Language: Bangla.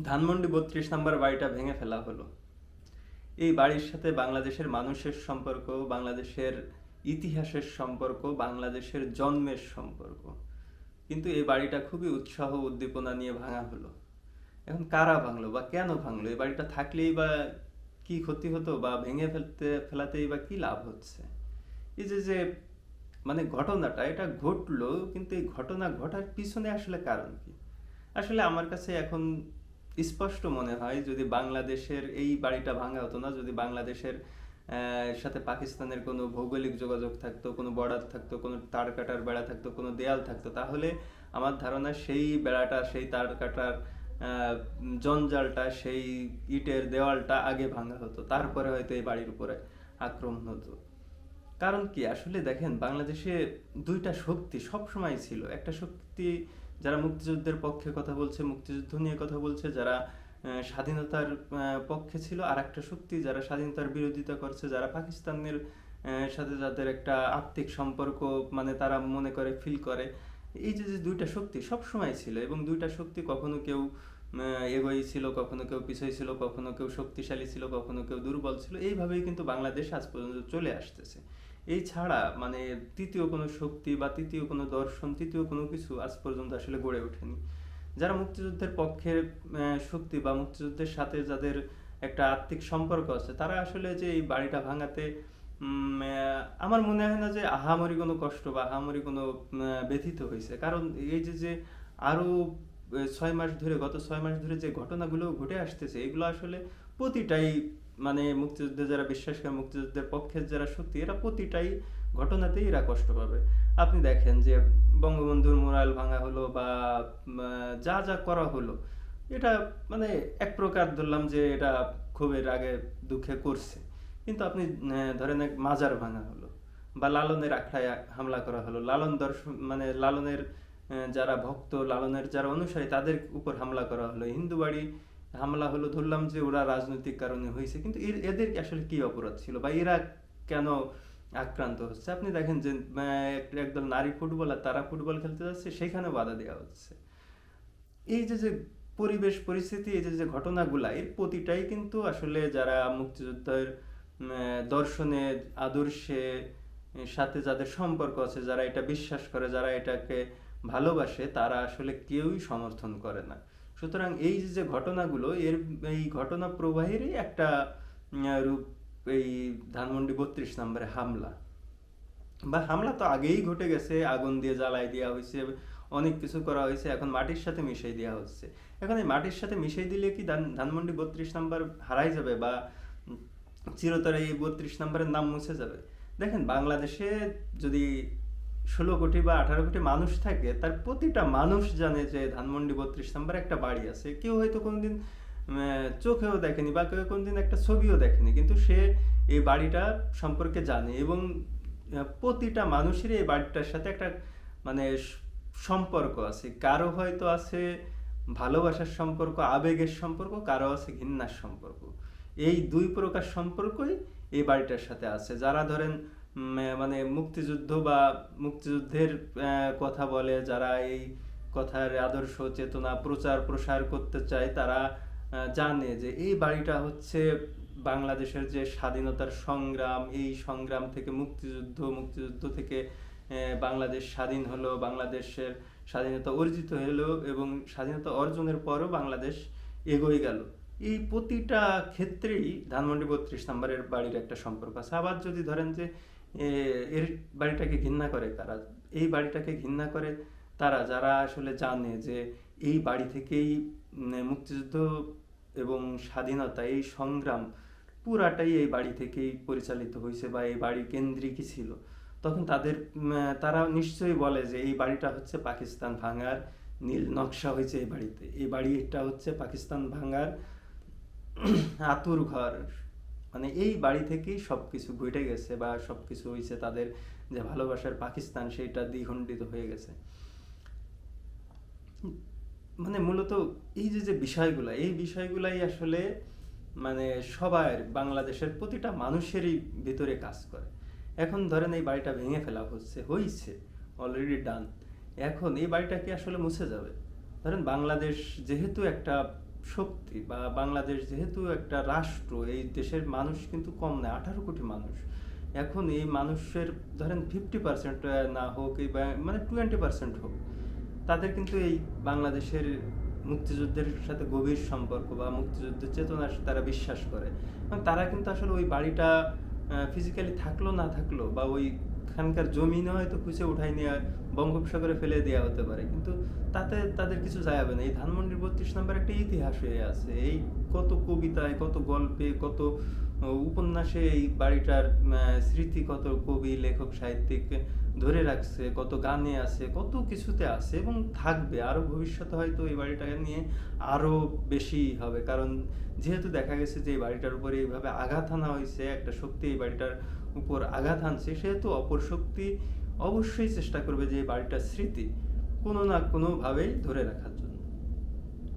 ধানমন্ডি ৩২ নম্বর বাড়িটা ভেঙে ফেলা হলো। এই বাড়ির সাথে বাংলাদেশের মানুষের সম্পর্ক, বাংলাদেশের ইতিহাসের সম্পর্ক, বাংলাদেশের জন্মের সম্পর্ক। কিন্তু এই বাড়িটা খুবই উৎসাহ উদ্দীপনা নিয়ে ভাঙা হলো। এখন কারা ভাঙলো বা কেন ভাঙলো? এই বাড়িটা থাকলেই বা কি ক্ষতি হতো, বা ভেঙে ফেলাতেই বা কি লাভ হচ্ছে? এই যে যে মানে ঘটনাটা এটা ঘটলো, কিন্তু এই ঘটনা ঘটার পিছনে আসলে কারণ কি? আসলে আমার কাছে এখন স্পষ্ট মনে হয়, যদি বাংলাদেশের এই বাড়িটা ভাঙা হতো না, যদি বাংলাদেশের সাথে পাকিস্তানের কোনো ভৌগোলিক যোগাযোগ থাকতো, কোনো বর্ডার থাকতো, কোনো তার কাটার বেড়া থাকতো, কোনো দেয়াল থাকতো, তাহলে আমার ধারণা সেই বেড়াটা, সেই তার কাটার জঞ্জালটা, সেই ইটের দেওয়ালটা আগে ভাঙা হতো, তারপরে হয়তো এই বাড়ির উপরে আক্রমণ হতো। কারণ কি, আসলে দেখেন, বাংলাদেশে দুইটা শক্তি সব সময় ছিল। একটা শক্তি যারা মুক্তিযুদ্ধের পক্ষে কথা বলছে, মুক্তিযুদ্ধ নিয়ে কথা বলছে, যারা স্বাধীনতার পক্ষে ছিল। আর একটা শক্তি যারা স্বাধীনতার বিরোধিতা করছে, যারা পাকিস্তানের সাথে যাদের একটা আত্মিক সম্পর্ক, মানে তারা মনে করে, ফিল করে। এই যে যে দুইটা শক্তি সব সময় ছিল, এবং দুইটা শক্তি কখনো কেউ এগোই ছিল, কখনো কেউ পিছই ছিল, কখনো কেউ শক্তিশালী ছিল, কখনো কেউ দুর্বল ছিল। এইভাবেই কিন্তু বাংলাদেশ আজ পর্যন্ত চলে আসতেছে। এই ছাড়া মানে তৃতীয় কোনো শক্তি বা তৃতীয় কোনো দর্শন, তৃতীয় কোনো কিছু আজ পর্যন্ত আসলে গড়ে ওঠেনি। যারা মুক্তিযুদ্ধের পক্ষের শক্তি বা মুক্তিযুদ্ধের সাথে যাদের একটা আত্মিক সম্পর্ক আছে, তারা আসলে যে এই বাড়িটা ভাঙাতে আমার মনে হয় না যে আহামরি কোনো কষ্ট বা আহামরি কোনো ব্যথিত হয়েছে। কারণ এই যে যে আরো 6 মাস ধরে, গত 6 মাস ধরে যে ঘটনাগুলো ঘটে আসতেছে, এগুলো আসলে প্রতিটাই মানে মুক্তিযুদ্ধে যারা বিশ্বাস করে, মুক্তিযুদ্ধের পক্ষের যারা শক্তি, এরা প্রতিটাই ঘটনাতেই এরা কষ্ট পাবে। আপনি দেখেন যে বঙ্গবন্ধুর মুরাল ভাঙা হলো, বা যা যা করা হলো, এটা মানে এক প্রকার ধরলাম যে এটা ক্ষোভের আগে দুঃখে করছে। কিন্তু আপনি ধরেন এক মাজার ভাঙা হলো, বা লালনের আখড়ায় হামলা করা হলো, লালন দর্শন মানে লালনের যারা ভক্ত, লালনের যারা অনুসারী, তাদের উপর হামলা করা হলো, হিন্দু বাড়ি হামলা হলো, ধরলাম যে ওরা রাজনৈতিক কারণে হয়েছে। কিন্তু এদের আসলে কি অপরাধ ছিল, বা এরা কেন আক্রান্ত হচ্ছে? আপনি দেখেন যে একদল নারী ফুটবলার, তারা ফুটবল খেলতে যাচ্ছে, সেখানে বাধা দেওয়া হচ্ছে। এই যে যে পরিবেশ পরিস্থিতি, এই যে যে ঘটনাগুলা, এর প্রতিটাই কিন্তু আসলে যারা মুক্তিযুদ্ধের দর্শনে, আদর্শে সাথে যাদের সম্পর্ক আছে, যারা এটা বিশ্বাস করে, যারা এটাকে ভালোবাসে, তারা আসলে কেউই সমর্থন করে না। সুতরাং এই যে যে ঘটনাগুলো, এই ঘটনা প্রবাহেরই একটা রূপ এই ধানমন্ডি ৩২ নম্বরে হামলা। বা হামলা তো আগেই ঘটে গেছে, আগুন দিয়ে জ্বালাই দেওয়া হয়েছে, অনেক কিছু করা হয়েছে, এখন মাটির সাথে মিশিয়ে দেওয়া হচ্ছে। এখন এই মাটির সাথে মিশিয়ে দিলে কি ধানমন্ডি ৩২ নম্বর হারাই যাবে, বা চিরতরে এই ৩২ নম্বরের নাম মুছে যাবে? দেখেন, বাংলাদেশে যদি 16 কোটি বা 18 কোটি মানুষ থাকে, তার প্রতিটা মানুষ জানে যে ধানমন্ডি ৩২ নম্বরে একটা বাড়ি আছে। কেউ হয়তো কোনোদিন চোখেও দেখেনি, বা কেউ কোনোদিন একটা ছবিও দেখেনি, কিন্তু সে এই বাড়িটা সম্পর্কে জানে। এবং প্রতিটা মানুষেরই এই বাড়িটার সাথে একটা মানে সম্পর্ক আছে। কারো হয়তো আছে ভালোবাসার সম্পর্ক, আবেগের সম্পর্ক, কারো আছে ঘৃণার সম্পর্ক। এই দুই প্রকার সম্পর্কই এই বাড়িটার সাথে আছে। যারা ধরেন মানে মুক্তিযুদ্ধ বা মুক্তিযুদ্ধের কথা বলে, যারা এই কথার আদর্শ চেতনা প্রচার প্রসার করতে চায়, তারা জানে যে এই বাড়িটা হচ্ছে বাংলাদেশের যে স্বাধীনতার সংগ্রাম, এই সংগ্রাম থেকে মুক্তিযুদ্ধ, মুক্তিযুদ্ধ থেকে বাংলাদেশ স্বাধীন হলো, বাংলাদেশের স্বাধীনতা অর্জিত হলো, এবং স্বাধীনতা অর্জনের পরও বাংলাদেশ এগোয় গেল। এই প্রতিটা ক্ষেত্রেই ধানমন্ডি ৩২ নম্বরের বাড়ির একটা সম্পর্ক আছে। আবার যদি ধরেন যে এর বাড়িটাকে ঘৃণা করে কারা, এই বাড়িটাকে ঘৃণা করে তারা যারা আসলে জানে যে এই বাড়ি থেকেই মুক্তিযুদ্ধ এবং স্বাধীনতা, এই সংগ্রাম পুরাটাই এই বাড়ি থেকেই পরিচালিত হয়েছে, বা এই বাড়ি কেন্দ্রিকই ছিল। তখন তারা নিশ্চয়ই বলে যে এই বাড়িটা হচ্ছে পাকিস্তান ভাঙার নীল নকশা হয়েছে এই বাড়িতে, এই বাড়িটা হচ্ছে পাকিস্তান ভাঙার আতুর ঘর। মানে এই বাড়ি থেকেই সবকিছু ঘটে গেছে, বা সবকিছু হয়েছে, তাদের যে ভালোবাসার পাকিস্তান সেইটা দ্বিখণ্ডিত হয়ে গেছে। মানে মূলত এই যে যে বিষয়গুলা, এই বিষয়গুলাই আসলে মানে সবার, বাংলাদেশের প্রতিটা মানুষেরই ভিতরে কাজ করে। এখন ধরেন এই বাড়িটা ভেঙে ফেলা হয়েছে অলরেডি ডান। এখন এই বাড়িটা কি আসলে মুছে যাবে? ধরেন বাংলাদেশ যেহেতু একটা শক্তি, বা বাংলাদেশ যেহেতু একটা রাষ্ট্র, এই দেশের মানুষ কিন্তু কম না, 18 কোটি মানুষ। এখন এই মানুষের ধরেন 50% না হোক, এই মানে 20% হোক, তাদের কিন্তু এই বাংলাদেশের মুক্তিযুদ্ধের সাথে গভীর সম্পর্ক বা মুক্তিযুদ্ধের চেতনার সাথে তারা বিশ্বাস করে। এবং তারা কিন্তু আসলে ওই বাড়িটা ফিজিক্যালি থাকলো না থাকলো, বা ওইখানকার জমিনে হয়তো খুঁজে উঠাই নিয়ে বঙ্গোপসাগরে ফেলে দেওয়া হতে পারে, কিন্তু তাতে তাদের কিছু যায় হবে না। এই ধানমন্ডির 32 নম্বর একটা ইতিহাস হয়ে আছে। এই কত কবিতায়, কত গল্পে, কত উপন্যাসে এই বাড়িটার স্মৃতি কত কবি, লেখক, সাহিত্যিক ধরে রাখছে, কত গানে আছে, কত কিছুতে আছে, এবং থাকবে আরো ভবিষ্যতে হয়তো এই বাড়িটাকে নিয়ে আরো বেশি হবে। কারণ যেহেতু দেখা গেছে যে এই বাড়িটার উপরে এইভাবে আঘাত হানা হয়েছে, একটা শক্তি এই বাড়িটার উপর আঘাত হানছে, সেহেতু অপর শক্তি অবশ্যই চেষ্টা করবে যে এই বাড়িটার স্মৃতি কোনো না কোনো ভাবেই ধরে রাখা